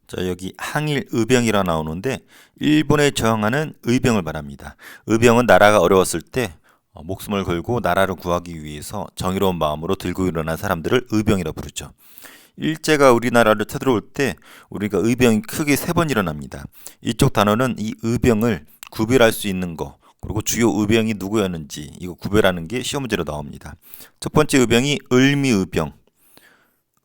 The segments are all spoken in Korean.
자, 여기 항일 의병이라 나오는데 일본에 저항하는 의병을 말합니다. 의병은 나라가 어려웠을 때 목숨을 걸고 나라를 구하기 위해서 정의로운 마음으로 들고 일어난 사람들을 의병이라 부르죠. 일제가 우리나라를 쳐들어올 때 우리가 의병이 크게 3번 일어납니다. 이쪽 단어는 이 의병을 구별할 수 있는 거, 그리고 주요 의병이 누구였는지 이거 구별하는 게 시험 문제로 나옵니다. 첫 번째 의병이 을미의병,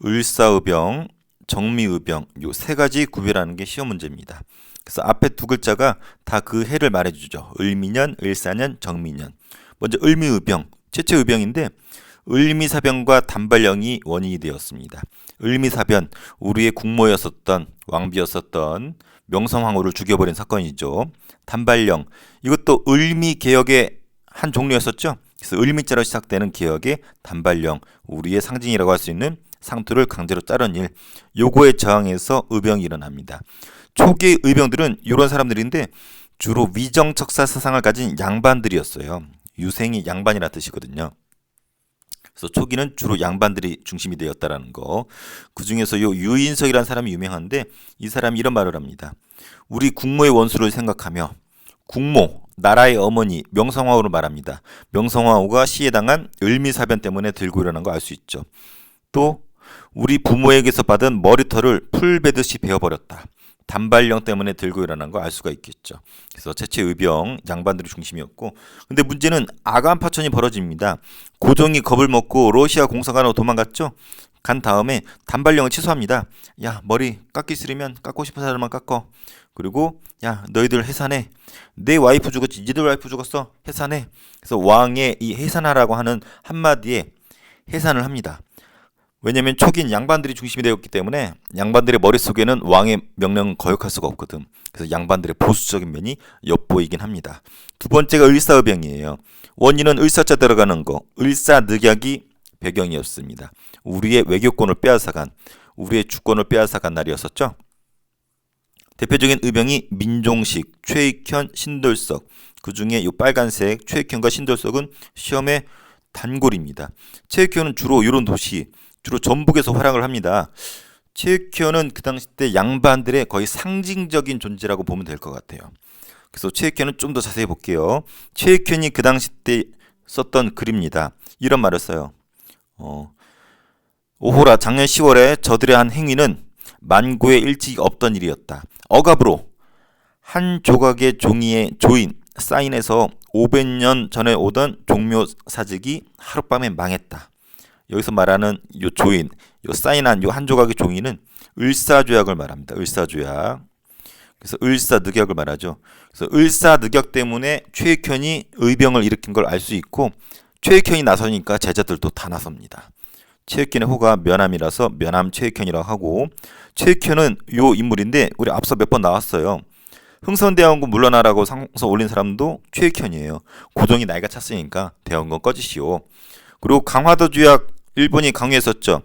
을사의병, 정미의병, 요 3가지 구별하는 게 시험 문제입니다. 그래서 앞에 2글자가 다 그 해를 말해주죠. 을미년, 을사년, 정미년. 먼저 을미의병, 최초 의병인데 을미사변과 단발령이 원인이 되었습니다. 을미사변, 우리의 국모였었던 왕비였었던 명성황후를 죽여버린 사건이죠. 단발령, 이것도 을미개혁의 한 종류였었죠. 그래서 을미자로 시작되는 개혁의 단발령, 우리의 상징이라고 할 수 있는 상투를 강제로 자른 일, 요거에 저항해서 의병이 일어납니다. 초기 의병들은 이런 사람들인데 주로 위정척사 사상을 가진 양반들이었어요. 유생이 양반이라 뜻이거든요. 그래서 초기는 주로 양반들이 중심이 되었다라는 거. 그 중에서 요 유인석이라는 사람이 유명한데 이 사람이 이런 말을 합니다. 우리 국모의 원수를 생각하며 국모, 나라의 어머니 명성황후를 말합니다. 명성황후가 시해 당한 을미사변 때문에 들고 일어난 거 알 수 있죠. 또 우리 부모에게서 받은 머리털을 풀 베듯이 베어버렸다. 단발령 때문에 들고 일어난 거 알 수가 있겠죠. 그래서 최초 의병 양반들이 중심이었고, 근데 문제는 아간파천이 벌어집니다. 고종이 겁을 먹고 러시아 공사관으로 도망갔죠. 간 다음에 단발령을 취소합니다. 야, 머리 깎기 싫으면 깎고 싶은 사람만 깎어. 그리고 야, 너희들 해산해. 내 와이프 죽었지, 니들 와이프 죽었어, 해산해. 그래서 왕의 이 해산하라고 하는 한마디에 해산을 합니다. 왜냐면 초기인 양반들이 중심이 되었기 때문에 양반들의 머릿속에는 왕의 명령은 거역할 수가 없거든. 그래서 양반들의 보수적인 면이 엿보이긴 합니다. 두 번째가 을사의병이에요. 원인은 을사자 들어가는 거, 을사늑약이 배경이었습니다. 우리의 외교권을 빼앗아간, 우리의 주권을 빼앗아간 날이었었죠. 대표적인 의병이 민종식, 최익현, 신돌석. 그 중에 이 빨간색 최익현과 신돌석은 시험의 단골입니다. 최익현은 주로 이런 도시, 주로 전북에서 활약을 합니다. 최익현은 그 당시 때 양반들의 거의 상징적인 존재라고 보면 될 것 같아요. 그래서 최익현은 좀 더 자세히 볼게요. 최익현이 그 당시 때 썼던 글입니다. 이런 말을 써요. 오호라, 작년 10월에 저들의 한 행위는 만고의 일찍 없던 일이었다. 억압으로 한 조각의 종이에 조인 사인해서 500년 전에 오던 종묘 사직이 하룻밤에 망했다. 여기서 말하는 요 조인, 요 사인한 요 한 조각의 종이는 을사조약을 말합니다. 을사조약. 그래서 을사늑약을 말하죠. 그래서 을사늑약 때문에 최익현이 의병을 일으킨 걸 알 수 있고, 최익현이 나서니까 제자들도 다 나섭니다. 최익현의 호가 면함이라서 면함 최익현이라고 하고, 최익현은 요 인물인데 우리 앞서 몇 번 나왔어요. 흥선대원군 물러나라고 상서 올린 사람도 최익현이에요. 고종이 나이가 찼으니까 대원군 꺼지시오. 그리고 강화도조약 일본이 강요했었죠.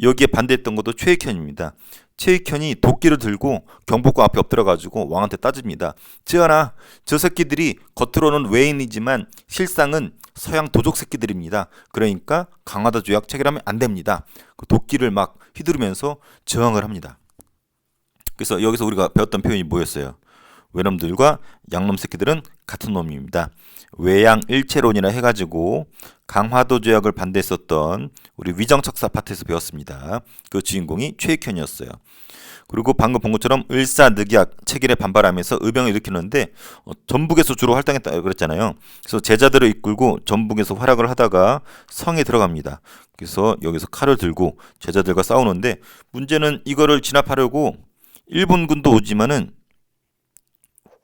여기에 반대했던 것도 최익현입니다. 최익현이 도끼를 들고 경복궁 앞에 엎드려가지고 왕한테 따집니다. 전하, 저 새끼들이 겉으로는 외인이지만 실상은 서양 도적 새끼들입니다. 그러니까 강화도 조약 체결하면 안 됩니다. 그 도끼를 막 휘두르면서 저항을 합니다. 그래서 여기서 우리가 배웠던 표현이 뭐였어요? 외놈들과 양놈 새끼들은 같은 놈입니다. 외양일체론이라 해가지고 강화도 조약을 반대했었던 우리 위정척사 파트에서 배웠습니다. 그 주인공이 최익현이었어요. 그리고 방금 본 것처럼 을사늑약 체결에 반발하면서 의병을 일으키는데 전북에서 주로 활동했다고 그랬잖아요. 그래서 제자들을 이끌고 전북에서 활약을 하다가 성에 들어갑니다. 그래서 여기서 칼을 들고 제자들과 싸우는데, 문제는 이거를 진압하려고 일본군도 오지만은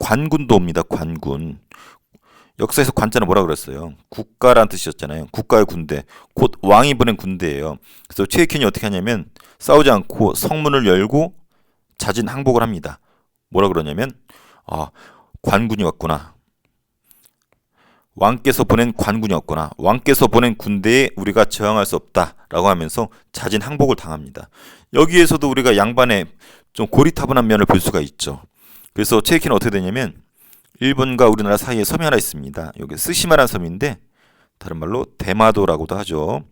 관군도 옵니다. 관군. 역사에서 관자는 뭐라 그랬어요? 국가란 뜻이었잖아요. 국가의 군대, 곧 왕이 보낸 군대예요. 그래서 최익현이 어떻게 하냐면 싸우지 않고 성문을 열고 자진 항복을 합니다. 뭐라 그러냐면 관군이 왔구나. 왕께서 보낸 관군이 왔구나. 왕께서 보낸 군대에 우리가 저항할 수 없다라고 하면서 자진 항복을 당합니다. 여기에서도 우리가 양반의 좀 고리타분한 면을 볼 수가 있죠. 그래서 최익현은 어떻게 되냐면 일본과 우리나라 사이에 섬이 하나 있습니다. 여기 스시마라는 섬인데 다른 말로 대마도라고도 하죠.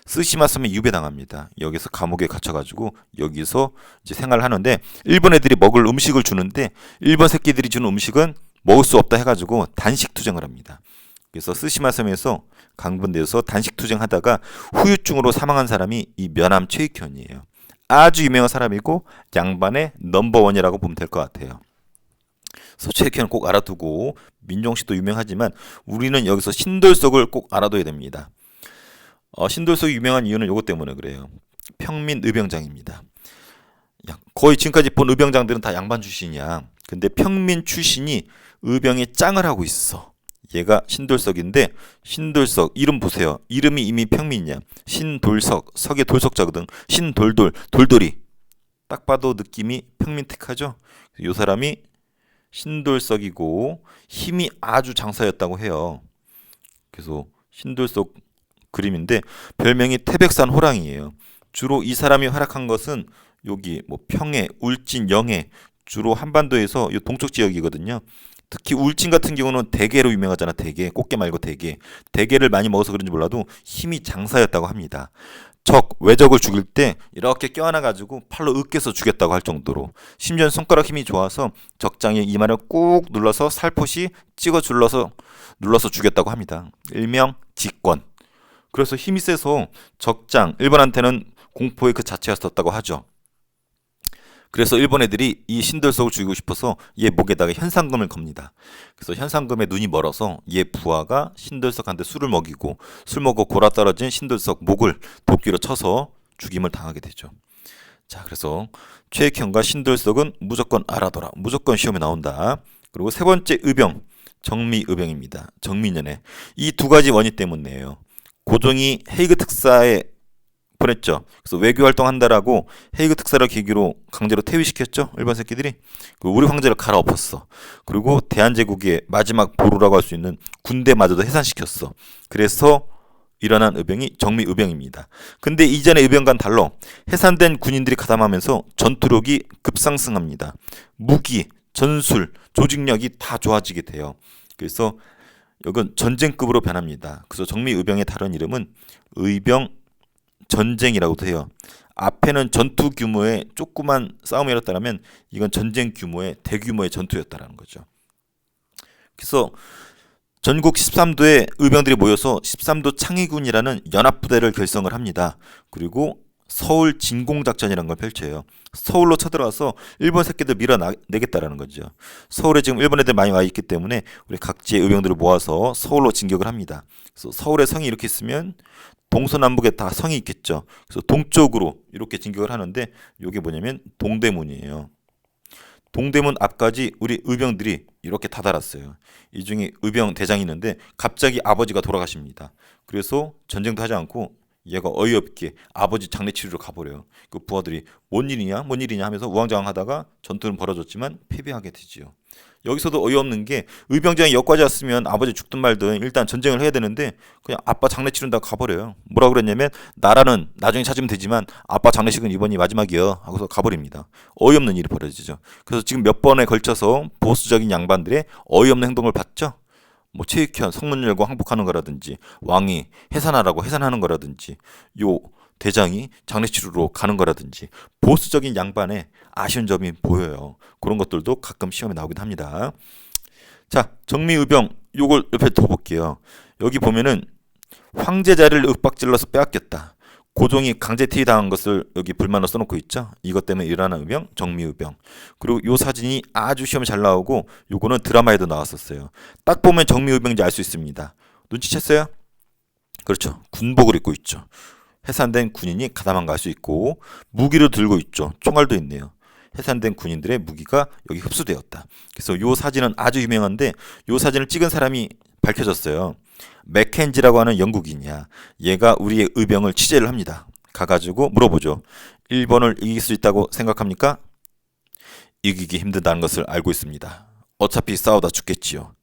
쓰시마섬에 유배당합니다. 여기서 감옥에 갇혀가지고 여기서 이제 생활을 하는데 일본 애들이 먹을 음식을 주는데 일본 새끼들이 주는 음식은 먹을 수 없다 해가지고 단식 투쟁을 합니다. 그래서 쓰시마섬에서 강분되어서 단식 투쟁하다가 후유증으로 사망한 사람이 이 면함 최익현이에요. 아주 유명한 사람이고 양반의 넘버원이라고 보면 될 것 같아요. 그래서 최익현을 꼭 알아두고 민종씨도 유명하지만 우리는 여기서 신돌석을 꼭 알아둬야 됩니다. 신돌석이 유명한 이유는 이것 때문에 그래요. 평민 의병장입니다. 거의 지금까지 본 의병장들은 다 양반 출신이야. 근데 평민 출신이 의병에 짱을 하고 있어. 얘가 신돌석인데 신돌석 이름 보세요. 이름이 이미 평민이야. 신돌석, 석의 돌석자거든. 신돌돌, 돌돌이. 딱 봐도 느낌이 평민틱하죠. 이 사람이 신돌석이고 힘이 아주 장사였다고 해요. 그래서 신돌석 그림인데 별명이 태백산 호랑이에요. 주로 이 사람이 활약한 것은 여기 뭐 평해, 울진, 영해 주로 한반도에서 이 동쪽 지역이거든요. 특히 울진 같은 경우는 대게로 유명하잖아. 대게, 꽃게 말고 대게. 대게를 많이 먹어서 그런지 몰라도 힘이 장사였다고 합니다. 외적을 죽일 때 이렇게 껴안아가지고 팔로 으깨서 죽였다고 할 정도로 심지어 손가락 힘이 좋아서 적장에 이마를 꾹 눌러서 살포시 찍어 눌러서 죽였다고 합니다. 일명 직권. 그래서 힘이 세서 적장, 일본한테는 공포의 그 자체였었다고 하죠. 그래서 일본 애들이 이 신돌석을 죽이고 싶어서 얘 목에다가 현상금을 겁니다. 그래서 현상금에 눈이 멀어서 얘 부하가 신돌석한테 술을 먹이고 술 먹고 골아 떨어진 신돌석 목을 도끼로 쳐서 죽임을 당하게 되죠. 자, 그래서 최익현과 신돌석은 무조건 알아둬라. 무조건 시험에 나온다. 그리고 세 번째 의병, 정미의병입니다. 정민연애. 이 두 가지 원인 때문이에요. 고종이 헤이그 특사에 보냈죠. 그래서 외교 활동한다라고 헤이그 특사를 계기로 강제로 퇴위시켰죠. 일본 새끼들이. 우리 황제를 갈아엎었어. 그리고 대한제국의 마지막 보루라고 할 수 있는 군대마저도 해산시켰어. 그래서 일어난 의병이 정미의병입니다. 근데 이전의 의병과는 달라 해산된 군인들이 가담하면서 전투력이 급상승합니다. 무기, 전술, 조직력이 다 좋아지게 돼요. 그래서 이건 전쟁급으로 변합니다. 그래서 정미의병의 다른 이름은 의병 전쟁이라고도 해요. 앞에는 전투 규모의 조그만 싸움이었다면 이건 전쟁 규모의 대규모의 전투였다는 거죠. 그래서 전국 13도의 의병들이 모여서 13도 창의군이라는 연합부대를 결성을 합니다. 그리고 서울 진공작전이라는 걸 펼쳐요. 서울로 쳐들어와서 일본 새끼들 밀어내겠다라는 거죠. 서울에 지금 일본 애들 많이 와 있기 때문에 우리 각지의 의병들을 모아서 서울로 진격을 합니다. 그래서 서울에 성이 이렇게 있으면 동서남북에 다 성이 있겠죠. 그래서 동쪽으로 이렇게 진격을 하는데 이게 뭐냐면 동대문이에요. 동대문 앞까지 우리 의병들이 이렇게 다다랐어요. 이 중에 의병 대장이 있는데 갑자기 아버지가 돌아가십니다. 그래서 전쟁도 하지 않고 얘가 어이없게 아버지 장례 치르러 가버려요. 그 부하들이 뭔 일이냐 하면서 우왕좌왕하다가 전투는 벌어졌지만 패배하게 되지요. 여기서도 어이없는 게 의병장이 여기까지 왔으면 아버지 죽든 말든 일단 전쟁을 해야 되는데 그냥 아빠 장례 치른다고 가버려요. 뭐라 그랬냐면 나라는 나중에 찾으면 되지만 아빠 장례식은 이번이 마지막이야 하고서 가버립니다. 어이없는 일이 벌어지죠. 그래서 지금 몇 번에 걸쳐서 보수적인 양반들의 어이없는 행동을 봤죠. 뭐 최익현 성문 열고 항복하는 거라든지 왕이 해산하라고 해산하는 거라든지 요 대장이 장례 치르러 가는 거라든지 보수적인 양반의 아쉬운 점이 보여요. 그런 것들도 가끔 시험에 나오긴 합니다. 자, 정미의병 요걸 옆에 더 볼게요. 여기 보면은 황제 자리를 윽박질러서 빼앗겼다. 고종이 강제 퇴위당한 것을 여기 불만으로 써놓고 있죠. 이것 때문에 일어난 의병, 정미의병. 그리고 요 사진이 아주 시험에 잘 나오고 요거는 드라마에도 나왔었어요. 딱 보면 정미의병인지 알 수 있습니다. 눈치챘어요? 그렇죠. 군복을 입고 있죠. 해산된 군인이 가담한 거 알 수 있고 무기를 들고 있죠. 총알도 있네요. 해산된 군인들의 무기가 여기 흡수되었다. 그래서 요 사진은 아주 유명한데 요 사진을 찍은 사람이 밝혀졌어요. 맥켄지라고 하는 영국인이야. 얘가 우리의 의병을 취재를 합니다. 가가지고 물어보죠. 일본을 이길 수 있다고 생각합니까? 이기기 힘들다는 것을 알고 있습니다. 어차피 싸우다 죽겠지요.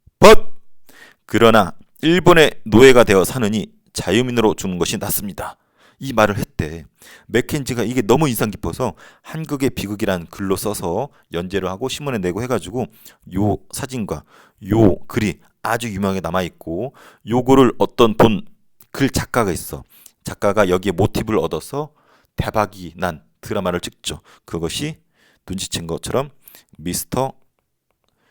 그러나 일본의 노예가 되어 사느니 자유민으로 죽는 것이 낫습니다. 이 말을 했대. 맥켄지가 이게 너무 인상 깊어서 한국의 비극이란 글로 써서 연재를 하고 신문에 내고 해가지고 요 사진과 요 글이 아주 유명하게 남아있고 요거를 어떤 본 글 작가가 있어. 작가가 여기에 모티브를 얻어서 대박이 난 드라마를 찍죠. 그것이 눈치챈 것처럼 미스터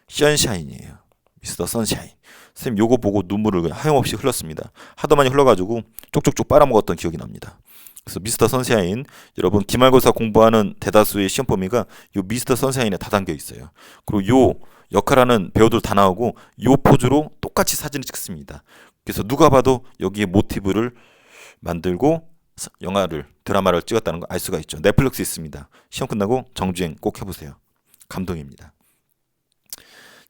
선샤인이에요. 미스터 선샤인. 선생님 요거 보고 눈물을 하염없이 흘렸습니다. 하도 많이 흘러가지고 쪽쪽쪽 빨아먹었던 기억이 납니다. 그래서 미스터 선샤인, 여러분 기말고사 공부하는 대다수의 시험 범위가 요 미스터 선샤인에 다 담겨 있어요. 그리고 요 역할하는 배우들 다 나오고 요 포즈로 똑같이 사진을 찍습니다. 그래서 누가 봐도 여기에 모티브를 만들고 영화를, 드라마를 찍었다는 거 알 수가 있죠. 넷플릭스 있습니다. 시험 끝나고 정주행 꼭 해보세요. 감동입니다.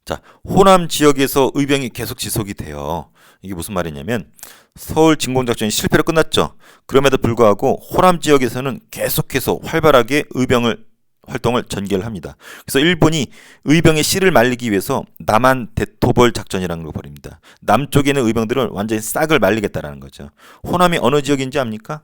자, 호남 지역에서 의병이 계속 지속이 돼요. 이게 무슨 말이냐면 서울 진공작전이 실패로 끝났죠. 그럼에도 불구하고 호남 지역에서는 계속해서 활발하게 의병을 활동을 전개를 합니다. 그래서 일본이 의병의 씨를 말리기 위해서 남한 대토벌 작전이라는 걸 벌입니다. 남쪽에 있는 의병들을 완전히 싹을 말리겠다라는 거죠. 호남이 어느 지역인지 압니까?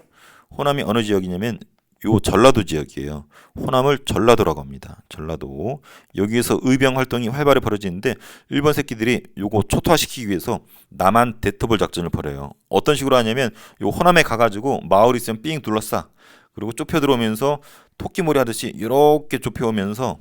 호남이 어느 지역이냐면 요 전라도 지역이에요. 호남을 전라도라고 합니다. 전라도. 여기에서 의병 활동이 활발히 벌어지는데 일본 새끼들이 요거 초토화시키기 위해서 남한 대토벌 작전을 벌여요. 어떤 식으로 하냐면 요 호남에 가가지고 마을 있으면 삥 둘러싸. 그리고 좁혀 들어오면서 토끼몰이 하듯이 이렇게 좁혀오면서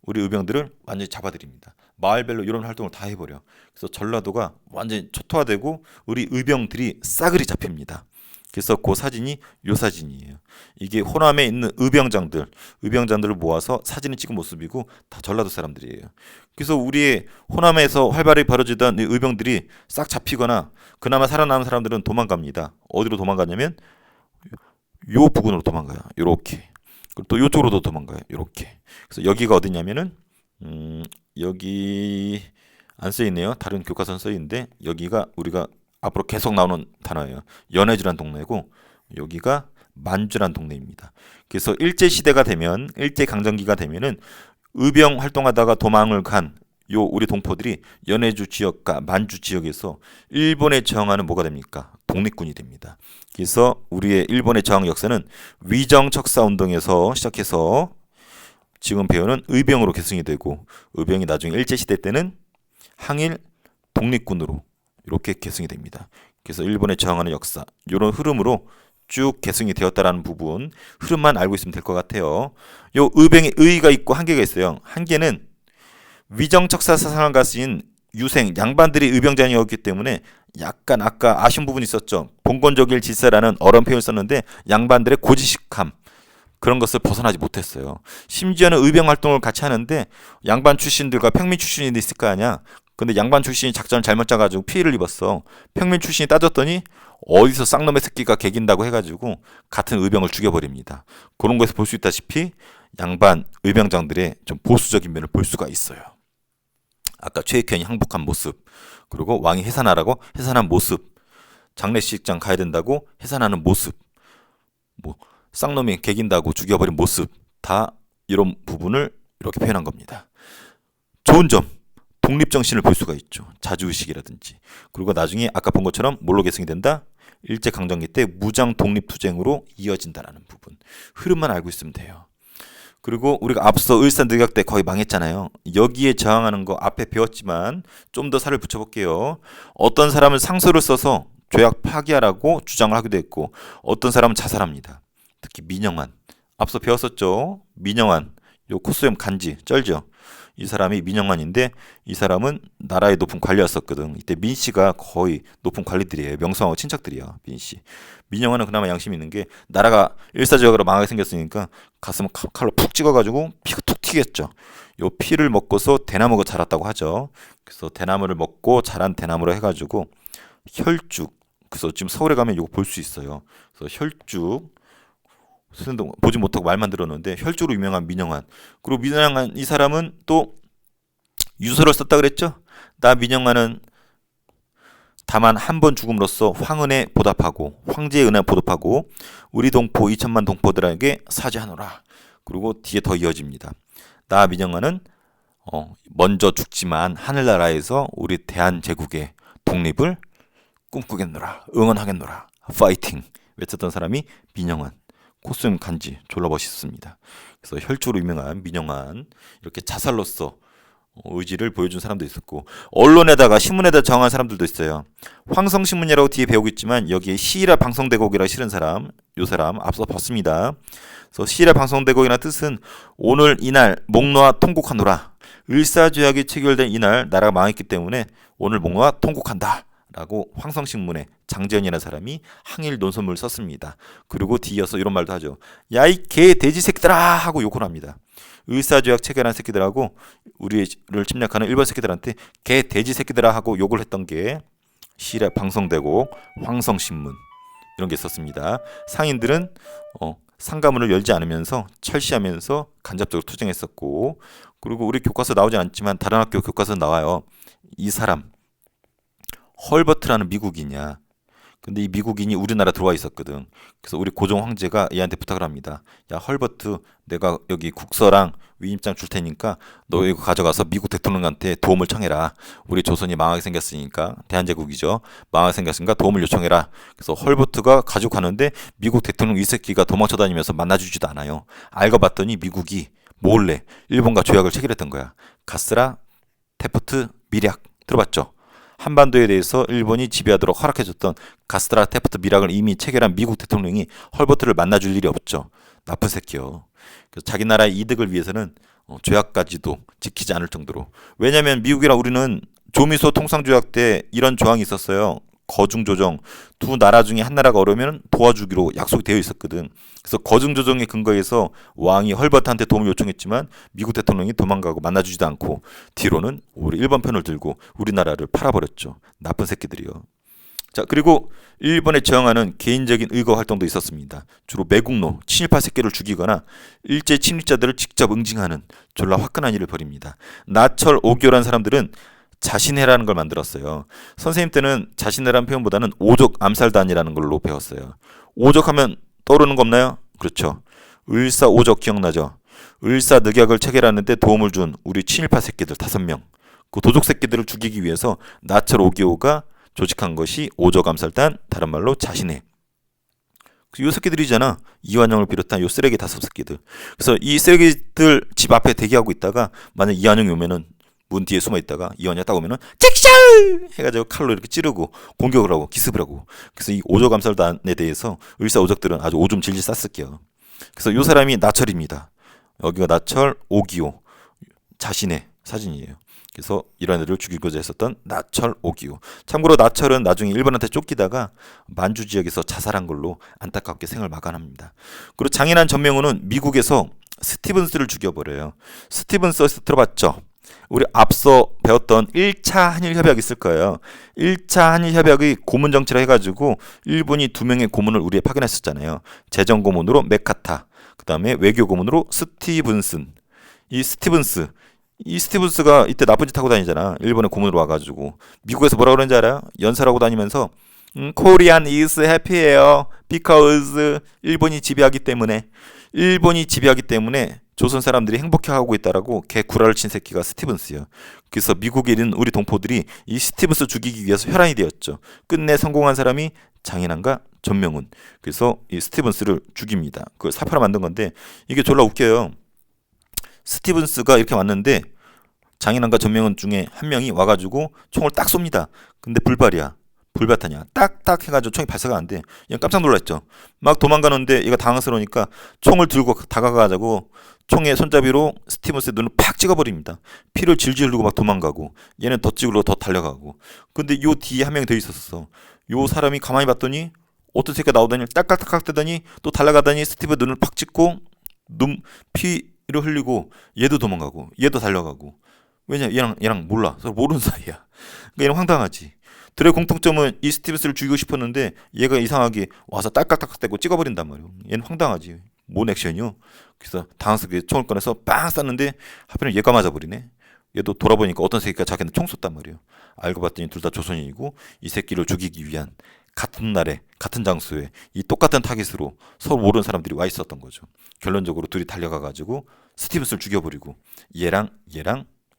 우리 의병들을 완전히 잡아들입니다. 마을별로 이런 활동을 다 해버려. 그래서 전라도가 완전히 초토화되고 우리 의병들이 싸그리 잡힙니다. 그래서 그 사진이 요 사진이에요. 이게 호남에 있는 의병장들을 모아서 사진을 찍은 모습이고 다 전라도 사람들이에요. 그래서 우리의 호남에서 활발히 벌어지던 의병들이 싹 잡히거나 그나마 살아남은 사람들은 도망갑니다. 어디로 도망가냐면 요 부근으로 도망가요. 요렇게. 그리고 또 요쪽으로도 도망가요. 요렇게. 그래서 여기가 어디냐면은 여기 안 써있네요. 다른 교과서는 써있는데 여기가 우리가 앞으로 계속 나오는 단어예요. 연해주란 동네고 여기가 만주란 동네입니다. 그래서 일제시대가 되면 일제강점기가 되면은 의병 활동하다가 도망을 간 요 우리 동포들이 연해주 지역과 만주 지역에서 일본에 저항하는 뭐가 됩니까? 독립군이 됩니다. 그래서 우리의 일본의 저항 역사는 위정척사운동에서 시작해서 지금 배우는 의병으로 계승이 되고 의병이 나중에 일제시대 때는 항일 독립군으로 이렇게 계승이 됩니다. 그래서 일본에 저항하는 역사 이런 흐름으로 쭉 계승이 되었다라는 부분 흐름만 알고 있으면 될 것 같아요. 요 의병의 의의가 있고 한계가 있어요. 한계는 위정척사 사상을 가진 유생 양반들이 의병장이었기 때문에 약간 아까 아쉬운 부분이 있었죠. 봉건적일 질서라는 어려운 표현을 썼는데 양반들의 고지식함 그런 것을 벗어나지 못했어요. 심지어는 의병 활동을 같이 하는데 양반 출신들과 평민 출신이 있을 거 아니야. 근데 양반 출신이 작전을 잘못 짜가지고 피해를 입었어. 평민 출신이 따졌더니 어디서 쌍놈의 새끼가 개긴다고 해가지고 같은 의병을 죽여버립니다. 그런 거에서 볼 수 있다시피 양반 의병장들의 좀 보수적인 면을 볼 수가 있어요. 아까 최익현이 항복한 모습, 그리고 왕이 해산하라고 해산한 모습, 장례식장 가야 된다고 해산하는 모습, 뭐 쌍놈이 개긴다고 죽여버린 모습, 다 이런 부분을 이렇게 표현한 겁니다. 좋은 점, 독립정신을 볼 수가 있죠. 자주의식이라든지. 그리고 나중에 아까 본 것처럼 뭘로 계승이 된다? 일제강점기 때 무장 독립투쟁으로 이어진다라는 부분. 흐름만 알고 있으면 돼요. 그리고 우리가 앞서 을사늑약 때 거의 망했잖아요. 여기에 저항하는 거 앞에 배웠지만 좀 더 살을 붙여볼게요. 어떤 사람은 상소를 써서 조약 파기하라고 주장을 하기도 했고 어떤 사람은 자살합니다. 특히 민영환. 앞서 배웠었죠. 민영환. 요 코스염 간지 쩔죠. 이 사람이 민영환인데 이 사람은 나라의 높은 관리였었거든. 이때 민 씨가 거의 높은 관리들이에요. 명성하고 친척들이야. 민 씨. 민영환은 그나마 양심이 있는 게 나라가 일사지역으로 망하게 생겼으니까 가슴을 칼로 푹 찍어가지고 피가 툭 튀겠죠. 요 피를 먹고서 대나무가 자랐다고 하죠. 그래서 대나무를 먹고 자란 대나무로 해가지고 혈죽. 그래서 지금 서울에 가면 이거 볼 수 있어요. 그래서 혈죽. 선생도 보지 못하고 말만 들었는데 혈주로 유명한 민영환. 그리고 민영환 이 사람은 또 유서를 썼다 그랬죠. 나 민영환은 다만 한 번 죽음으로써 황은에 보답하고 황제의 은혜에 보답하고 우리 동포 2천만 동포들에게 사죄하노라. 그리고 뒤에 더 이어집니다. 나 민영환은 먼저 죽지만 하늘나라에서 우리 대한제국의 독립을 꿈꾸겠노라. 응원하겠노라. 파이팅 외쳤던 사람이 민영환. 코스염 간지 졸라 멋있습니다. 그래서 혈주로 유명한 민영환 이렇게 자살로서 의지를 보여준 사람도 있었고 언론에다가 신문에다 정한 사람들도 있어요. 황성신문이라고 뒤에 배우고 있지만 여기에 시일화 방송대곡이라 실은 사람, 요 사람 앞서 봤습니다. 그래서 시일화 방송대곡이라는 뜻은 오늘 이날 목 놓아 통곡하노라. 을사조약이 체결된 이날 나라가 망했기 때문에 오늘 목 놓아 통곡한다. 라고 황성신문에 장재현이라는 사람이 항일 논설문을 썼습니다. 그리고 뒤이어서 이런 말도 하죠. 야 이 개 돼지 새끼들아 하고 욕을 합니다. 을사조약 체결한 새끼들하고 우리를 침략하는 일본 새끼들한테 개 돼지 새끼들아 하고 욕을 했던 게 시일에 방송되고 황성신문 이런 게 있었습니다. 상인들은 상가문을 열지 않으면서 철시하면서 간접적으로 투쟁했었고 그리고 우리 교과서 나오지 않지만 다른 학교 교과서 나와요. 이 사람 헐버트라는 미국인이야. 근데 이 미국인이 우리나라 들어와 있었거든. 그래서 우리 고종 황제가 얘한테 부탁을 합니다. 야 헐버트 내가 여기 국서랑 위임장 줄 테니까 너 이거 가져가서 미국 대통령한테 도움을 청해라. 우리 조선이 망하게 생겼으니까 대한제국이죠. 망하게 생겼으니까 도움을 요청해라. 그래서 헐버트가 가지고 가는데 미국 대통령 이 새끼가 도망쳐 다니면서 만나주지도 않아요. 알고 봤더니 미국이 몰래 일본과 조약을 체결했던 거야. 가스라 테프트 미략 들어봤죠? 한반도에 대해서 일본이 지배하도록 허락해줬던 가스라 테프트 미락을 이미 체결한 미국 대통령이 헐버트를 만나줄 일이 없죠. 나쁜 새끼요. 그래서 자기 나라의 이득을 위해서는 조약까지도 지키지 않을 정도로. 왜냐하면 미국이랑 우리는 조미소 통상조약 때 이런 조항이 있었어요. 거중조정 두 나라 중에 한 나라가 어려우면 도와주기로 약속이 되어 있었거든. 그래서 거중조정에 근거해서 왕이 헐버트한테 도움을 요청했지만 미국 대통령이 도망가고 만나주지도 않고 뒤로는 우리 일본 편을 들고 우리나라를 팔아버렸죠. 나쁜 새끼들이요. 자 그리고 일본에 저항하는 개인적인 의거 활동도 있었습니다. 주로 매국노, 친일파 새끼를 죽이거나 일제 침입자들을 직접 응징하는 졸라 화끈한 일을 벌입니다. 나철 오교란 사람들은 자신해라는 걸 만들었어요. 선생님 때는 자신해라는 표현보다는 오족 암살단이라는 걸로 배웠어요. 오족하면 떠오르는 거 없나요? 그렇죠. 을사 오족 기억나죠? 을사 늑약을 체결하는데 도움을 준 우리 친일파 새끼들 5명. 그 도적 새끼들을 죽이기 위해서 나철 오기오가 조직한 것이 오족 암살단, 다른 말로 자신해. 요 새끼들이잖아. 이완용을 비롯한 요 쓰레기 5새끼들. 그래서 이 쓰레기들 집 앞에 대기하고 있다가 만약 이완용이 오면은 문 뒤에 숨어 있다가 이완이가 딱 오면은 잭샤 해가지고 칼로 이렇게 찌르고 공격을 하고 기습을 하고. 그래서 이 오족 암살단에 대해서 을사 오족들은 아주 오줌 질질 쌌을게요. 그래서 요 사람이 나철입니다. 여기가 나철 오기오 자신의 사진이에요. 그래서 이런 애들을 죽이고자 했었던 나철 오기오. 참고로 나철은 나중에 일본한테 쫓기다가 만주 지역에서 자살한 걸로 안타깝게 생을 마감합니다. 그리고 장인한 전명훈은 미국에서 스티븐스를 죽여버려요. 스티븐스 들어봤죠? 우리 앞서 배웠던 1차 한일협약 있을 거예요. 1차 한일협약의 고문 정치라 해가지고 일본이 2명의 고문을 우리에 파견했었잖아요. 재정고문으로 메카타, 그 다음에 외교고문으로 스티븐슨. 이 스티븐스가 이때 나쁜 짓 하고 다니잖아. 일본에 고문으로 와가지고 미국에서 뭐라 그러는지 알아요? 연설하고 다니면서 Korean is happy예요. Because 일본이 지배하기 때문에 조선 사람들이 행복해하고 있다라고 개 구라를 친 새끼가 스티븐스요. 그래서 미국에 있는 우리 동포들이 이 스티븐스 죽이기 위해서 혈안이 되었죠. 끝내 성공한 사람이 장인환과 전명훈. 그래서 이 스티븐스를 죽입니다. 그걸 사표로 만든 건데 이게 졸라 웃겨요. 스티븐스가 이렇게 왔는데 장인환과 전명훈 중에 한 명이 와가지고 총을 딱 쏩니다. 근데 불발이야. 불발탄이야. 딱딱 해가지고 총이 발사가 안 돼. 얘 깜짝 놀랐죠. 막 도망가는데 얘가 당황스러우니까 총을 들고 다가가가지고 총의 손잡이로 스티븐스의 눈을 팍 찍어버립니다. 피를 질질 흘리고 막 도망가고 얘는 더 찍으러 더 달려가고. 근데 요 뒤에 한 명이 더 있었어. 요 사람이 가만히 봤더니 어떤 새끼가 나오더니 딱딱딱 뜨더니 또 달려가더니 스티븐 눈을 팍 찍고 피를 흘리고 얘도 도망가고 얘도 달려가고. 왜냐 얘랑 몰라. 서로 모르는 사이야. 그러니까 얘는 황당하지. 둘의 공통점은 이 스티븐스를 죽이고 싶었는데 얘가 이상하게 와서 딸깍딸깍대고 찍어버린단 말이에요. 얘는 황당하지. 뭔 액션이요? 그래서 당황스럽게 총을 꺼내서 빵 쐈는데 하필은 얘가 맞아버리네. 얘도 돌아보니까 어떤 새끼가 자기는 총 쐈단 말이에요. 알고 봤더니 둘 다 조선인이고 이 새끼를 죽이기 위한 같은 날에 같은 장소에 이 똑같은 타깃으로 서로 모르는 사람들이 와 있었던 거죠. 결론적으로 둘이 달려가가지고 스티븐스를 죽여버리고 얘랑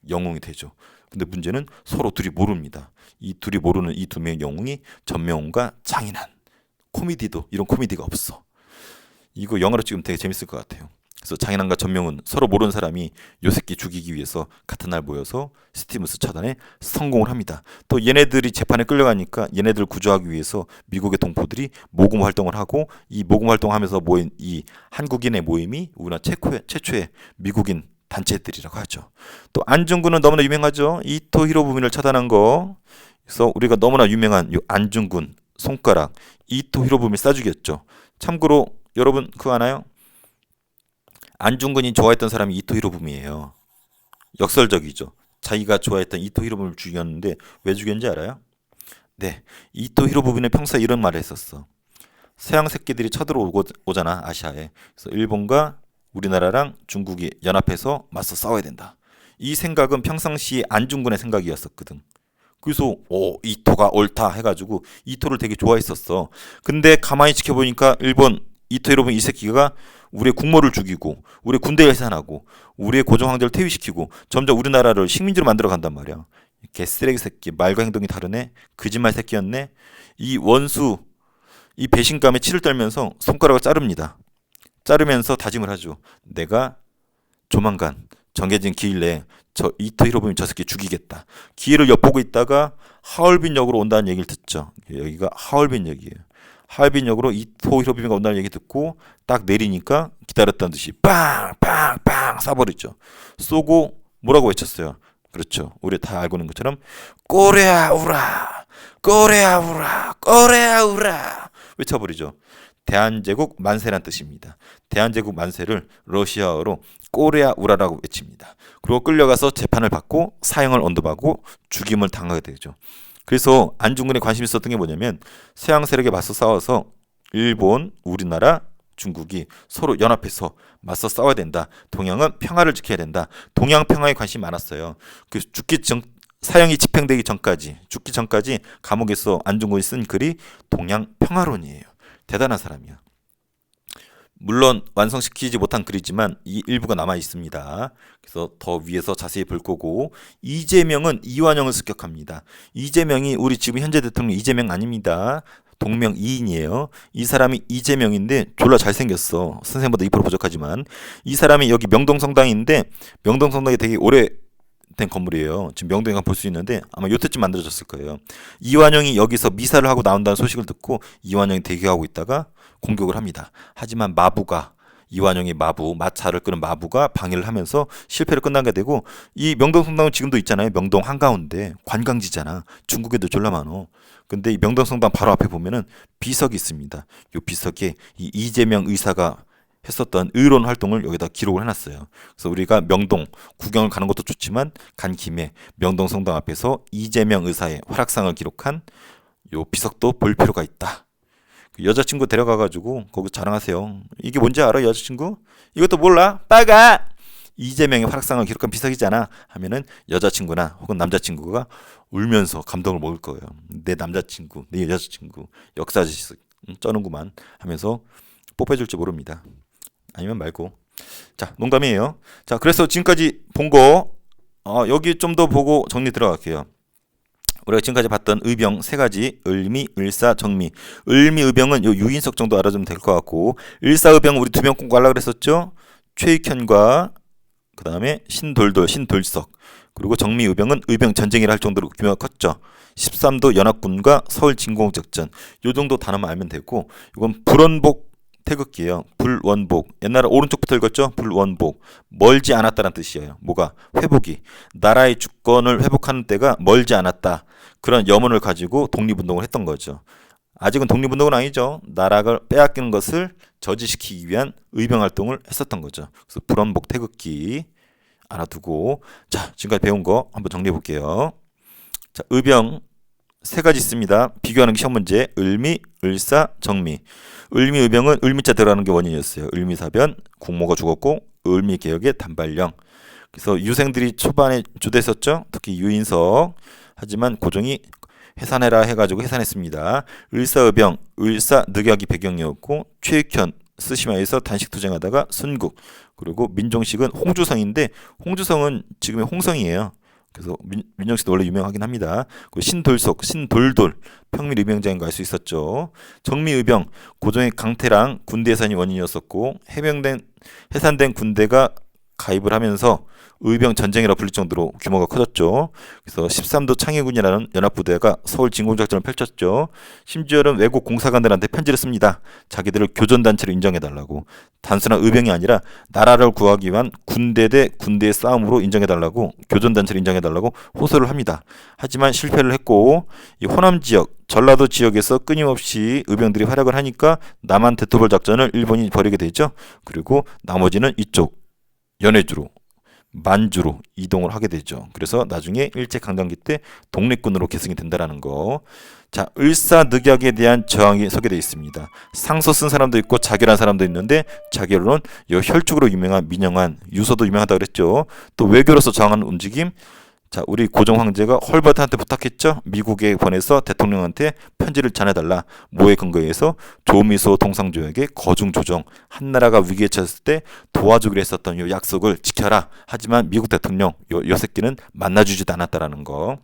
영웅이 되죠. 근데 문제는 서로 둘이 모릅니다. 이 둘이 모르는 이 2명의 영웅이 전명훈과 장인환. 코미디도 이런 코미디가 없어. 이거 영화로 찍으면 되게 재밌을 것 같아요. 그래서 장인왕과 전명은 서로 모르는 사람이 요 새끼 죽이기 위해서 같은 날 모여서 스티무스 처단에 성공을 합니다. 또 얘네들이 재판에 끌려가니까 얘네들 구조하기 위해서 미국의 동포들이 모금 활동을 하고, 이 모금 활동하면서 모인 이 한국인의 모임이 우리나라 최초의 미국인 단체들이라고 하죠. 또 안중근은 너무나 유명하죠. 이토 히로부미를 처단한 거. 그래서 우리가 너무나 유명한 이 안중근 손가락 이토 히로부미 쏴죽였죠. 참고로 여러분 그거 아나요? 안중근이 좋아했던 사람이 이토 히로부미예요. 역설적이죠. 자기가 좋아했던 이토 히로부미를 죽였는데 왜 죽였는지 알아요? 네, 이토 히로부미는 평소에 이런 말을 했었어. 서양 새끼들이 쳐들어오잖아, 아시아에. 그래서 일본과 우리나라랑 중국이 연합해서 맞서 싸워야 된다. 이 생각은 평상시 안중근의 생각이었었거든. 그래서 이토가 옳다 해가지고 이토를 되게 좋아했었어. 근데 가만히 지켜보니까 일본 이토 히로부미 이 새끼가 우리의 국모를 죽이고 우리의 군대 해산하고 우리의 고종 황제를 퇴위시키고 점점 우리나라를 식민지로 만들어 간단 말이야. 개쓰레기 새끼, 말과 행동이 다르네, 거짓말 새끼였네. 이 원수, 이 배신감에 치를 떨면서 손가락을 자릅니다. 자르면서 다짐을 하죠. 내가 조만간 정해진 기일 내에 저 이토 히로부미 저 새끼 죽이겠다. 기회를 엿보고 있다가 하얼빈역으로 온다는 얘기를 듣죠. 여기가 하얼빈역이에요. 하얼빈역으로 이토 히로부미가 온다는 얘기 듣고 딱 내리니까 기다렸다는 듯이 빵빵빵 쏴버리죠. 쏘고 뭐라고 외쳤어요? 그렇죠. 우리 다 알고 있는 것처럼 꼬레아 우라, 꼬레아 우라, 꼬레아 우라 외쳐버리죠. 대한제국 만세란 뜻입니다. 대한제국 만세를 러시아어로 꼬레아 우라라고 외칩니다. 그리고 끌려가서 재판을 받고 사형을 언도받고 죽임을 당하게 되죠. 그래서 안중근에 관심 있었던 게 뭐냐면 서양 세력에 맞서 싸워서 일본, 우리나라, 중국이 서로 연합해서 맞서 싸워야 된다. 동양은 평화를 지켜야 된다. 동양 평화에 관심이 많았어요. 그 사형이 집행되기 전까지, 죽기 전까지 감옥에서 안중근이 쓴 글이 동양 평화론이에요. 대단한 사람이야. 물론 완성시키지 못한 글이지만 이 일부가 남아 있습니다. 그래서 더 위에서 자세히 볼 거고, 이재명은 이완영을 습격합니다. 이재명이 우리 지금 현재 대통령 이재명 아닙니다. 동명이인이에요. 이 사람이 이재명인데 졸라 잘생겼어. 선생보다 2% 부족하지만. 이 사람이 여기 명동성당인데, 명동성당이 되게 오래된 건물이에요. 지금 명동에 가면 볼 수 있는데 아마 요때쯤 만들어졌을 거예요. 이완영이 여기서 미사를 하고 나온다는 소식을 듣고 이완영이 대기하고 있다가 공격을 합니다. 하지만 이완영의 마차를 끄는 마부가 방해를 하면서 실패로 끝나게 되고, 이 명동성당은 지금도 있잖아요. 명동 한가운데 관광지잖아. 중국에도 졸라 많어. 근데 이 명동성당 바로 앞에 보면은 비석이 있습니다. 이 비석에 이 이재명 의사가 했었던 의론 활동을 여기다 기록을 해놨어요. 그래서 우리가 명동 구경을 가는 것도 좋지만 간 김에 명동성당 앞에서 이재명 의사의 활약상을 기록한 요 비석도 볼 필요가 있다. 여자친구 데려가가지고 거기 자랑하세요. 이게 뭔지 알아, 여자친구? 이것도 몰라? 빠가! 이재명의 활약상을 기록한 비석이잖아 하면은 여자친구나 혹은 남자친구가 울면서 감동을 먹을 거예요. 내 남자친구, 내 여자친구 역사지 쩌는구만 하면서 뽀뽀해줄지 모릅니다. 아니면 말고. 자, 농담이에요. 자, 그래서 지금까지 본 거 여기 좀 더 보고 정리 들어갈게요. 우리가 지금까지 봤던 의병 세 가지, 을미, 을사, 정미. 을미, 의병은 요 유인석 정도 알아주면 될 것 같고, 을사, 의병은 우리 두 명 꼭 가려고 그랬었죠. 최익현과 그 다음에 신돌석. 그리고 정미, 의병은 의병 전쟁이라 할 정도로 규모가 컸죠. 13도 연합군과 서울 진공작전. 요 정도 단어만 알면 되고, 이건 불원복 태극기예요. 불원복. 옛날에 오른쪽부터 읽었죠? 불원복. 멀지 않았다는 뜻이에요. 뭐가? 회복이. 나라의 주권을 회복하는 때가 멀지 않았다. 그런 염원을 가지고 독립운동을 했던 거죠. 아직은 독립운동은 아니죠. 나라를 빼앗기는 것을 저지시키기 위한 의병활동을 했었던 거죠. 그래서 불원복 태극기 알아두고, 자, 지금까지 배운 거 한번 정리해 볼게요. 자, 의병 세 가지 있습니다. 비교하는 게 시험 문제. 을미, 을사, 정미. 을미, 의병은 을미자 들어가는 게 원인이었어요. 을미사변, 국모가 죽었고 을미개혁의 단발령. 그래서 유생들이 초반에 주도했었죠. 특히 유인석. 하지만 고종이 해산해라 해가지고 해산했습니다. 을사의병, 을사 늑약이 배경이었고, 최익현 스시마에서 단식투쟁하다가 순국. 그리고 민종식은 홍주성인데 홍주성은 지금의 홍성이에요. 그래서 민정 씨도 원래 유명하긴 합니다. 그 신돌속, 신돌돌 평밀 의병장인 거 알 수 있었죠. 정미의병 고종의 강퇴랑 군대 해산이 원인이었었고 해산된 군대가 가입을 하면서 의병 전쟁이라 불릴 정도로 규모가 커졌죠. 그래서 13도 창해군이라는 연합부대가 서울 진공작전을 펼쳤죠. 심지어는 외국 공사관들한테 편지를 씁니다. 자기들을 교전단체로 인정해달라고. 단순한 의병이 아니라 나라를 구하기 위한 군대 대 군대의 싸움으로 인정해달라고, 교전단체로 인정해달라고 호소를 합니다. 하지만 실패를 했고, 이 호남 지역, 전라도 지역에서 끊임없이 의병들이 활약을 하니까 남한 대토벌 작전을 일본이 벌이게 되죠. 그리고 나머지는 이쪽 연해주로, 만주로 이동을 하게 되죠. 그래서 나중에 일제강점기 때 독립군으로 계승이 된다라는 거. 자, 을사늑약에 대한 저항이 소개되어 있습니다. 상서 쓴 사람도 있고 자결한 사람도 있는데, 자결은 혈축으로 유명한 민영환, 유서도 유명하다고 그랬죠. 또 외교로서 저항하는 움직임. 자, 우리 고종 황제가 헐버트한테 부탁했죠. 미국에 보내서 대통령한테 편지를 전해달라. 뭐에 근거해서? 조미소 통상조약의 거중 조정, 한나라가 위기에 처했을 때 도와주기로 했었던 이 약속을 지켜라. 하지만 미국 대통령 요 새끼는 만나주지도 않았다라는 거.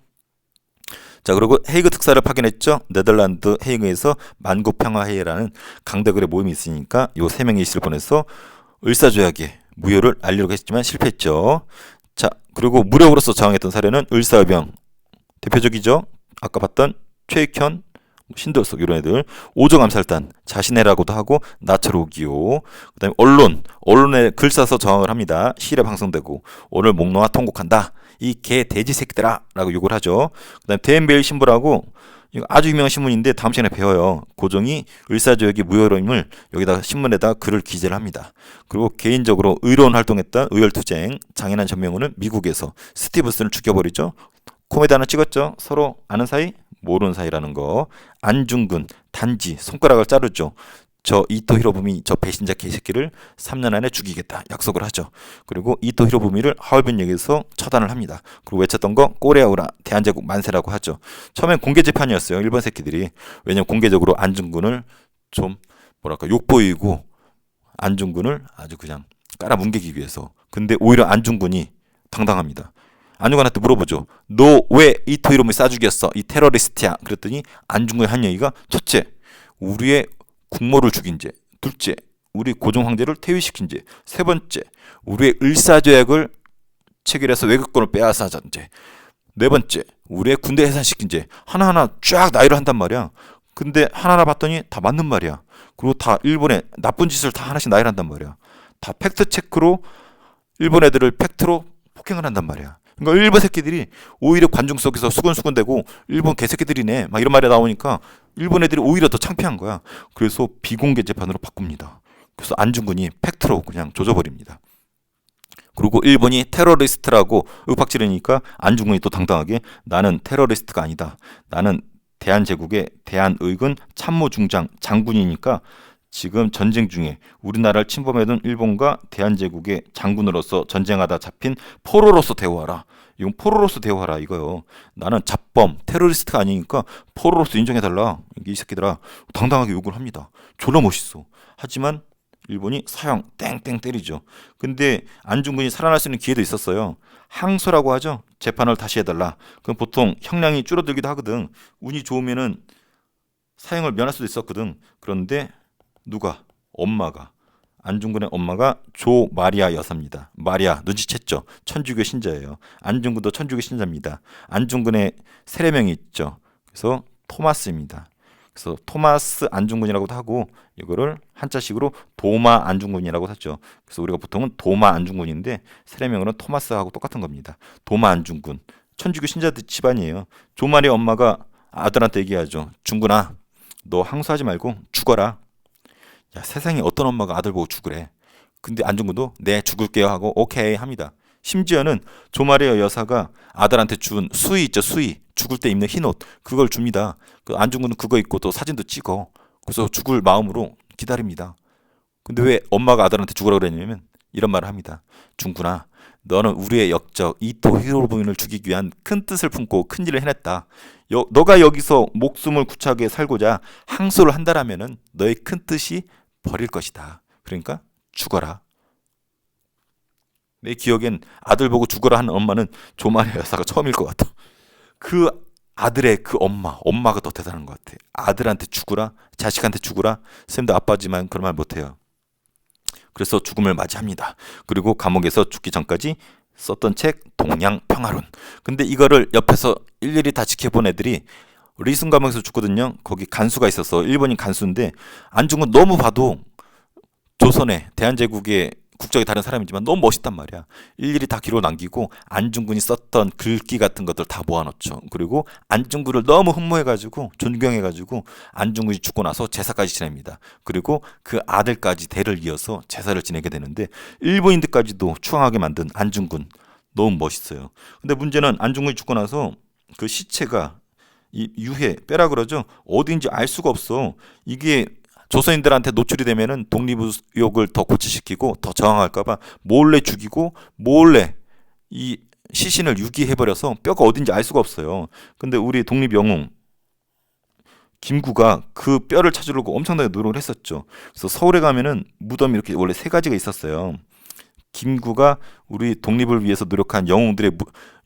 자, 그리고 헤이그 특사를 파견했죠. 네덜란드 헤이그에서 만국평화회의라는 강대국의 모임이 있으니까 요 세 명의 이씨를 보내서 을사조약의 무효를 알리려고 했지만 실패했죠. 자, 그리고 무력으로서 저항했던 사례는 을사의병 대표적이죠. 아까 봤던 최익현, 신돌석 이런 애들. 오정암살단 자신해라고도 하고 나처로기요. 그다음에 언론에 글 써서 저항을 합니다. 시일에 방송되고 오늘 목놓아 통곡한다. 이 개 돼지 새끼들아라고 욕을 하죠. 그다음에 대인배일 신부라고 이거 아주 유명한 신문인데 다음 시간에 배워요. 고종이 을사조약이 무효임을 여기다가 신문에다 글을 기재를 합니다. 그리고 개인적으로 의로운 활동했던 의열투쟁 장인한 전명훈은 미국에서 스티브슨을 죽여버리죠. 코미디 하나 찍었죠. 서로 아는 사이 모르는 사이라는 거. 안중근 단지 손가락을 자르죠. 저 이토 히로부미 저 배신자 개새끼를 3년 안에 죽이겠다 약속을 하죠. 그리고 이토 히로부미를 하얼빈역에서 처단을 합니다. 그리고 외쳤던 거 꼬레아우라 대한제국 만세라고 하죠. 처음엔 공개 재판이었어요. 일본 새끼들이. 왜냐면 공개적으로 안중근을 좀 뭐랄까 욕보이고 안중근을 아주 그냥 깔아뭉개기 위해서. 근데 오히려 안중근이 당당합니다. 안중근한테 물어보죠. 너 왜 이토 히로부미 쏴 죽였어? 이 테러리스트야. 그랬더니 안중근의 한 얘기가 첫째, 우리의 국모를 죽인 죄. 둘째, 우리 고종 황제를 퇴위시킨 죄. 세 번째, 우리의 을사조약을 체결해서 외국권을 빼앗아 잔 죄. 네 번째, 우리의 군대 해산시킨 죄. 하나하나 쫙 나열을 한단 말이야. 근데 하나하나 봤더니 다 맞는 말이야. 그리고 다 일본의 나쁜 짓을 다 하나씩 나열한단 말이야. 다 팩트 체크로 일본 애들을 팩트로 폭행을 한단 말이야. 그러니까 일본 새끼들이 오히려 관중 속에서 수근수근대고 일본 개새끼들이네 막 이런 말이 나오니까 일본 애들이 오히려 더 창피한 거야. 그래서 비공개 재판으로 바꿉니다. 그래서 안중근이 팩트로 그냥 조져버립니다. 그리고 일본이 테러리스트라고 윽박지르니까 안중근이 또 당당하게 나는 테러리스트가 아니다. 나는 대한제국의 대한의군 참모중장 장군이니까 지금 전쟁 중에 우리나라를 침범해둔 일본과 대한제국의 장군으로서 전쟁하다 잡힌 포로로서 대우하라. 이건 포로로서 대우하라 이거요. 나는 잡범, 테러리스트가 아니니까 포로로서 인정해달라. 이 새끼들아 당당하게 욕을 합니다. 졸라 멋있어. 하지만 일본이 사형 땡땡 때리죠. 근데 안중근이 살아날 수 있는 기회도 있었어요. 항소라고 하죠. 재판을 다시 해달라. 그럼 보통 형량이 줄어들기도 하거든. 운이 좋으면은 사형을 면할 수도 있었거든. 그런데 누가? 엄마가. 안중근의 엄마가 조마리아 여사입니다. 마리아 눈치챘죠. 천주교 신자예요. 안중근도 천주교 신자입니다. 안중근의 세례명이 있죠. 그래서 토마스입니다. 그래서 토마스 안중근이라고도 하고 이거를 한자식으로 도마 안중근이라고 하죠. 그래서 우리가 보통은 도마 안중근인데 세례명으로는 토마스하고 똑같은 겁니다. 도마 안중근. 천주교 신자 집안이에요. 조마리아 엄마가 아들한테 얘기하죠. 중근아, 너 항소하지 말고 죽어라. 야, 세상에 어떤 엄마가 아들 보고 죽으래. 근데 안중근도 네 죽을게요 하고 오케이 합니다. 심지어는 조마리아 여사가 아들한테 준 수의 있죠. 수의. 죽을 때 입는 흰옷. 그걸 줍니다. 그 안중근은 그거 입고 또 사진도 찍어. 그래서 죽을 마음으로 기다립니다. 근데 왜 엄마가 아들한테 죽으라고 그랬냐면 이런 말을 합니다. 중근아, 너는 우리의 역적 이토 히로부미를 죽이기 위한 큰 뜻을 품고 큰 일을 해냈다. 너가 여기서 목숨을 구차하게 살고자 항소를 한다라면은 너의 큰 뜻이 버릴 것이다. 그러니까 죽어라. 내 기억엔 아들 보고 죽어라 하는 엄마는 조마리아 여사가 처음일 것 같아. 그 아들의 그 엄마가 더 대단한 것 같아. 아들한테 죽으라, 자식한테 죽으라. 쌤도 아빠지만 그런 말 못해요. 그래서 죽음을 맞이합니다. 그리고 감옥에서 죽기 전까지 썼던 책 동양평화론. 근데 이거를 옆에서 일일이 다 지켜본 애들이 리순 감옥에서 죽거든요. 거기 간수가 있어서 일본인 간수인데 안중근 너무 봐도 조선의 대한제국의 국적이 다른 사람이지만 너무 멋있단 말이야. 일일이 다 기록 남기고 안중근이 썼던 글귀 같은 것들 다 모아놓죠. 그리고 안중근을 너무 흠모해가지고 존경해가지고 안중근이 죽고 나서 제사까지 지냅니다. 그리고 그 아들까지 대를 이어서 제사를 지내게 되는데 일본인들까지도 추앙하게 만든 안중근 너무 멋있어요. 근데 문제는 안중근이 죽고 나서 그 시체가 이 유해 뼈라 그러죠. 어디인지 알 수가 없어. 이게 조선인들한테 노출이 되면은 독립의욕을 더 고취시키고 더 저항할까봐 몰래 죽이고 몰래 이 시신을 유기해버려서 뼈가 어딘지 알 수가 없어요. 근데 우리 독립영웅 김구가 그 뼈를 찾으려고 엄청나게 노력을 했었죠. 그래서 서울에 가면은 무덤이 이렇게 원래 3가지가 있었어요. 김구가 우리 독립을 위해서 노력한 영웅들의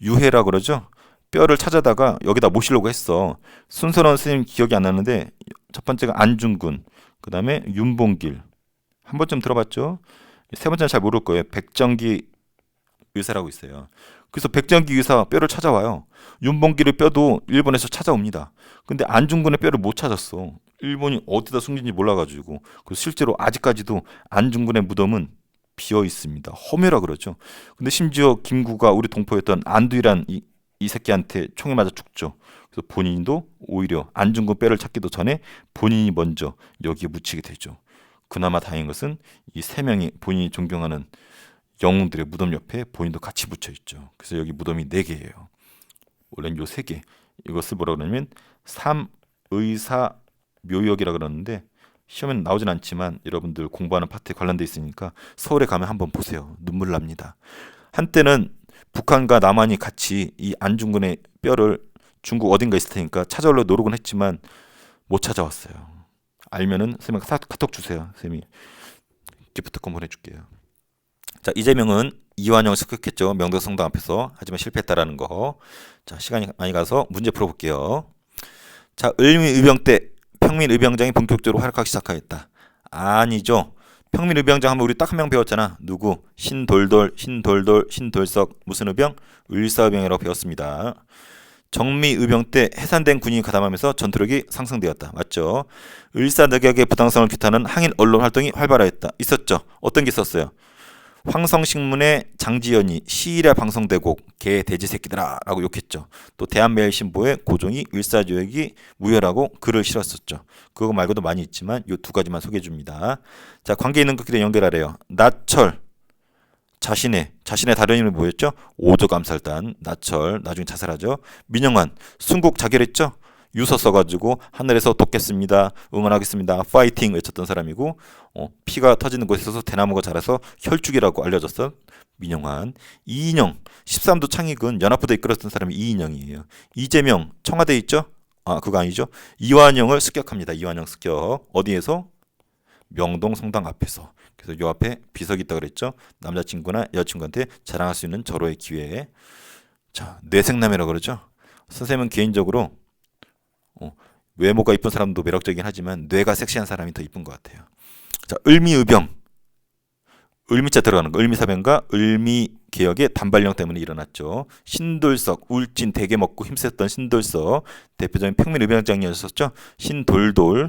유해라 그러죠. 뼈를 찾아다가 여기다 모시려고 했어. 순서는 선생님 기억이 안 나는데 첫 번째가 안중근, 그 다음에 윤봉길. 한 번쯤 들어봤죠? 3번째는 잘 모를 거예요. 백정기 의사라고 있어요. 그래서 백정기 의사 뼈를 찾아와요. 윤봉길의 뼈도 일본에서 찾아옵니다. 근데 안중근의 뼈를 못 찾았어. 일본이 어디다 숨긴지 몰라가지고. 그래서 실제로 아직까지도 안중근의 무덤은 비어 있습니다. 허묘라 그러죠. 근데 심지어 김구가 우리 동포였던 안두이란 이 새끼한테 총에 맞아 죽죠. 그래서 본인도 오히려 안중근 뼈를 찾기도 전에 본인이 먼저 여기에 묻히게 되죠. 그나마 다행인 것은 이 3명이 본인이 존경하는 영웅들의 무덤 옆에 본인도 같이 묻혀 있죠. 그래서 여기 무덤이 4개예요. 원래는 요 3개. 이것을 뭐라 그러냐면 삼의사묘역이라 그러는데 시험에는 나오진 않지만 여러분들 공부하는 파트에 관련돼 있으니까 서울에 가면 한번 보세요. 눈물 납니다. 한때는 북한과 남한이 같이 이 안중근의 뼈를 중국 어딘가 있을 테니까 찾아오려고 노력은 했지만 못 찾아왔어요. 알면은 선생님 카톡 주세요. 선생님이 기프트콘 보내줄게요. 자, 이재명은 이완영을 습격했죠. 명동성당 앞에서. 하지만 실패했다라는 거. 자, 시간이 많이 가서 문제 풀어볼게요. 자, 을미의병 때 평민의병장이 본격적으로 활약하기 시작하였다. 아니죠. 평민의병장 하면 우리 딱 한 명 배웠잖아. 누구? 신돌석 무슨 의병? 을사의병이라고 배웠습니다. 정미의병 때 해산된 군인이 가담하면서 전투력이 상승되었다. 맞죠? 을사늑약의 부당성을 규탄하는 항일 언론 활동이 활발하였다. 있었죠? 어떤 게 있었어요? 황성신문의 장지연이 시일에 방송되고 개 돼지 새끼들아 라고 욕했죠. 또 대한매일신보의 고종이 을사조약이 무효라고 글을 실었었죠. 그거 말고도 많이 있지만 이 2가지만 소개해 줍니다. 자, 관계 있는 것끼리 연결하래요. 나철 자신의 다른 이름이 뭐였죠? 오조감살단. 나철 나중에 자살하죠. 민영환 순국 자결했죠. 유서 써가지고 하늘에서 돕겠습니다. 응원하겠습니다. 파이팅 외쳤던 사람이고 피가 터지는 곳에 있어서 대나무가 자라서 혈죽이라고 알려졌어. 민영환. 이인영 13도 창익은 연합부대 이끌었던 사람이 이인영이에요. 이재명 청와대에 있죠? 아, 그거 아니죠. 이완영을 습격합니다. 이완영 습격. 어디에서? 명동 성당 앞에서. 그래서 요 앞에 비석이 있다고 그랬죠. 남자친구나 여자친구한테 자랑할 수 있는 절호의 기회. 자, 뇌생남이라고 그러죠. 선생님은 개인적으로 외모가 이쁜 사람도 매력적이긴 하지만 뇌가 섹시한 사람이 더 이쁜 것 같아요. 자, 을미의병. 을미자 들어가는 거. 을미사병과 을미개혁의 단발령 때문에 일어났죠. 신돌석, 울진 대게 먹고 힘셌던 신돌석. 대표적인 평민의병장이었었죠.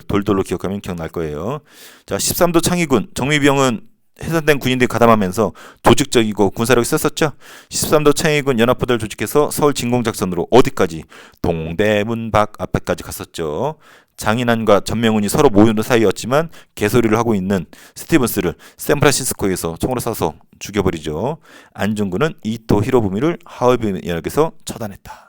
돌돌로 기억하면 기억날 거예요. 자, 13도 창의군. 정미병은 해산된 군인들이 가담하면서 조직적이고 군사력이 썼었죠. 13도 창의군 연합부대를 조직해서 서울 진공작전으로 어디까지? 동대문 밖 앞에까지 갔었죠. 장인환과 전명훈이 서로 모이는 사이였지만 개소리를 하고 있는 스티븐스를 샌프란시스코에서 총으로 쏴서 죽여버리죠. 안중근은 이토 히로부미를 하얼빈역에서 처단했다.